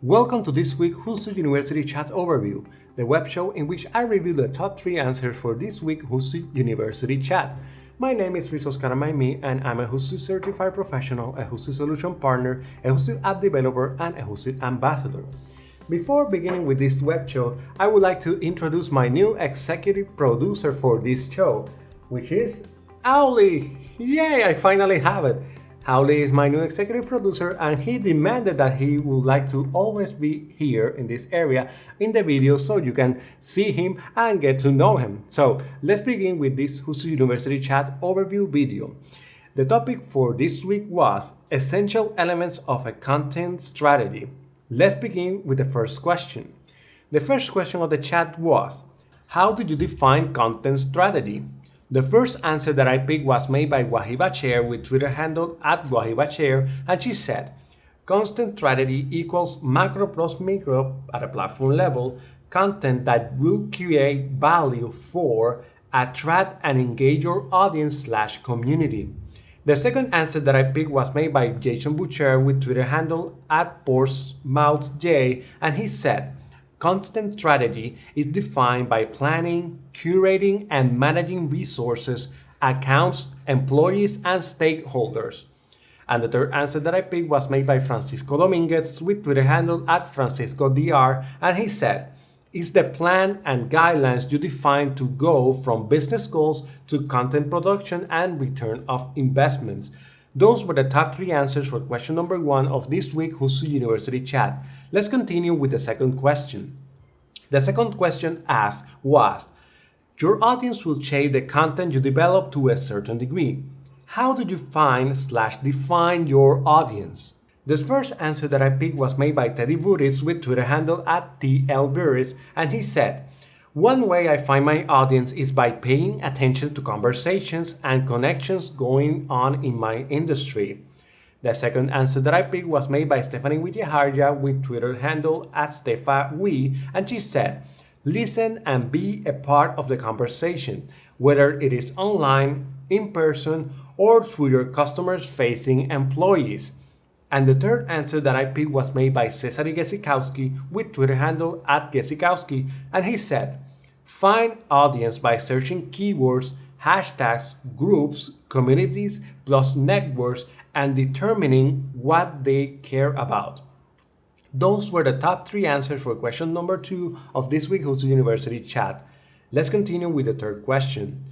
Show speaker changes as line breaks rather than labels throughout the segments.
Welcome to this week's HOOTSUITE University Chat Overview, the web show in which I review the top 3 answers for this week's HOOTSUITE University Chat. My name is Rizos Karamaimi and I'm a HOOTSUITE certified professional, a HOOTSUITE solution partner, a HOOTSUITE app developer, and a HOOTSUITE ambassador. Before beginning with this web show, I would like to introduce my new executive producer for this show, which is Auli. Yay, I finally have it. Howley is my new executive producer and he demanded that he would like to always be here in this area in the video so you can see him and get to know him. So let's begin with this HOOTSUITE University Chat overview video. The topic for this week was essential elements of a content strategy. Let's begin with the first question. The first question of the chat was, how do you define content strategy? The first answer that I picked was made by Wahiba Chair with Twitter handle @WahibaChair, and she said, content strategy equals macro plus micro at a platform level, content that will create value for, attract and engage your audience/community. The second answer that I picked was made by Jason Butcher with Twitter handle @PortsmouthJ, and he said, content strategy is defined by planning, curating, and managing resources, accounts, employees, and stakeholders. And the third answer that I picked was made by Francisco Dominguez with Twitter handle @FranciscoDR, and he said, it's the plan and guidelines you define to go from business goals to content production and return of investments. Those were the top 3 answers for question number 1 of this week's HOOTSUITE University Chat. Let's continue with the second question. The second question asked was, your audience will shape the content you develop to a certain degree. How do you find/define your audience? The first answer that I picked was made by Teddy Buris with Twitter handle @TLBuris, and he said, one way I find my audience is by paying attention to conversations and connections going on in my industry. The second answer that I picked was made by Stephanie Wijeharja with Twitter handle @StefaWi, and she said, listen and be a part of the conversation, whether it is online, in person, or through your customers-facing employees. And the third answer that I picked was made by Cesary Gesikowski with Twitter handle @Gesikowski, and he said, find audience by searching keywords, hashtags, groups, communities, plus networks, and determining what they care about. Those were the top 3 answers for question number 2 of this week's HOOTSUITE University Chat. Let's continue with the third question.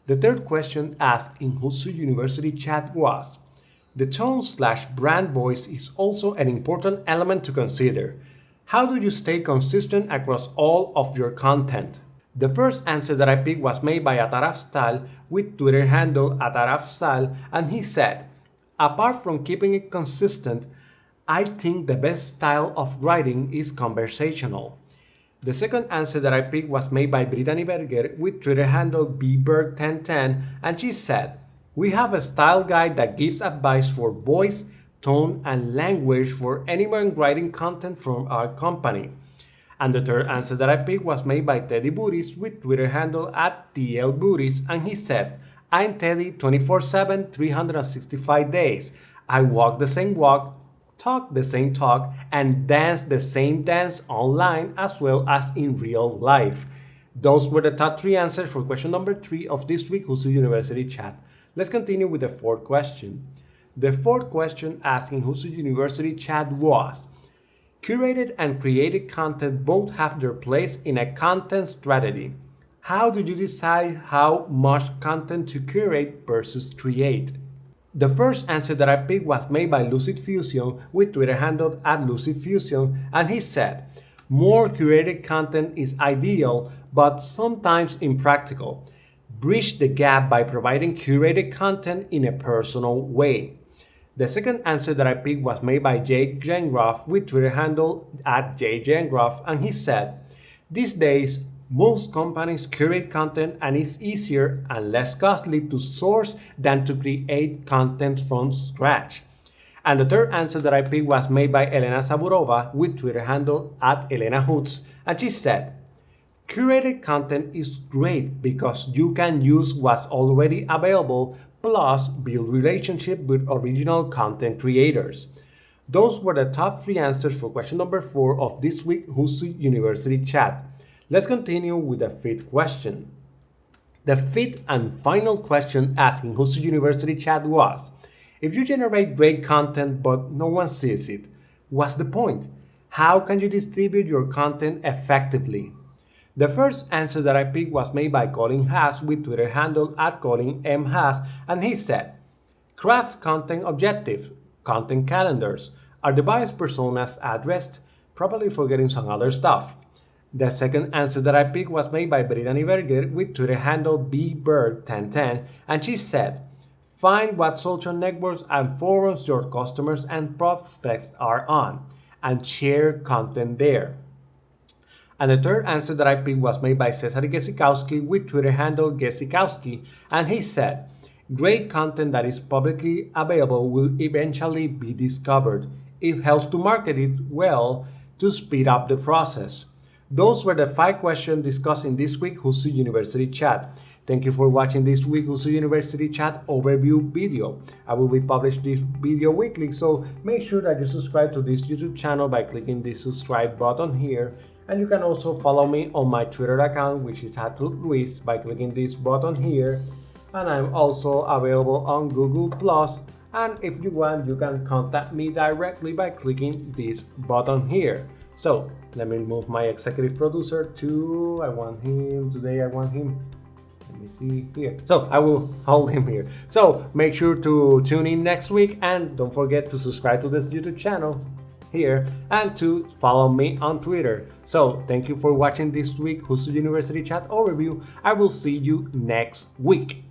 The third question asked in HOOTSUITE University Chat was, the tone/brand voice is also an important element to consider. How do you stay consistent across all of your content? The first answer that I picked was made by Atarafstal with Twitter handle @Atarafstal, and he said, apart from keeping it consistent, I think the best style of writing is conversational. The second answer that I picked was made by Brittany Berger with Twitter handle bberg1010, and she said, we have a style guide that gives advice for voice, tone, and language for anyone writing content from our company. And the third answer that I picked was made by Teddy Buris with Twitter handle @TLBuris, and he said, I'm Teddy 24/7, 365 days. I walk the same walk, talk the same talk, and dance the same dance online as well as in real life. Those were the top 3 answers for question number 3 of this week's HOOTSUITE University Chat. Let's continue with the fourth question. The fourth question asked in HOOTSUITE University Chat was, curated and created content both have their place in a content strategy. How do you decide how much content to curate versus create? The first answer that I picked was made by Lucid Fusion with Twitter handle @LucidFusion, and he said, more curated content is ideal, but sometimes impractical. Bridge the gap by providing curated content in a personal way. The second answer that I picked was made by Jake Gengroff with Twitter handle @JGengroff, and he said, these days, most companies curate content and it's easier and less costly to source than to create content from scratch. And the third answer that I picked was made by Elena Saburova with Twitter handle @ElenaHoots, and she said, curated content is great because you can use what's already available plus build relationship with original content creators. Those were the top 3 answers for question number 4 of this week's Hootsuite University chat. Let's continue with the 5th question. The 5th and final question asked in Hootsuite University chat was, if you generate great content but no one sees it, what's the point? How can you distribute your content effectively? The first answer that I picked was made by Colin Haas with Twitter handle @ColinMHaas, and he said, craft content objectives, content calendars, are the biased personas addressed, probably forgetting some other stuff. The second answer that I picked was made by Brittany Berger with Twitter handle bbird1010, and she said, find what social networks and forums your customers and prospects are on, and share content there. And the third answer that I picked was made by Cesar Gesikowski with Twitter handle Gesikowski, and he said, great content that is publicly available will eventually be discovered. It helps to market it well to speed up the process. Those were the 5 questions discussed in this week's Hootsuite University chat. Thank you for watching this week's Hootsuite University chat overview video. I will be publishing this video weekly, so make sure that you subscribe to this YouTube channel by clicking the subscribe button here. And you can also follow me on my Twitter account, which is @Luis, by clicking this button here. And I'm also available on Google+. And if you want, you can contact me directly by clicking this button here. So let me move my executive producer to, I want him, let me see here. So I will hold him here. So make sure to tune in next week, and don't forget to subscribe to this YouTube channel here and to follow me on Twitter. So thank you for watching this week Hootsuite University chat overview. I will see you next week.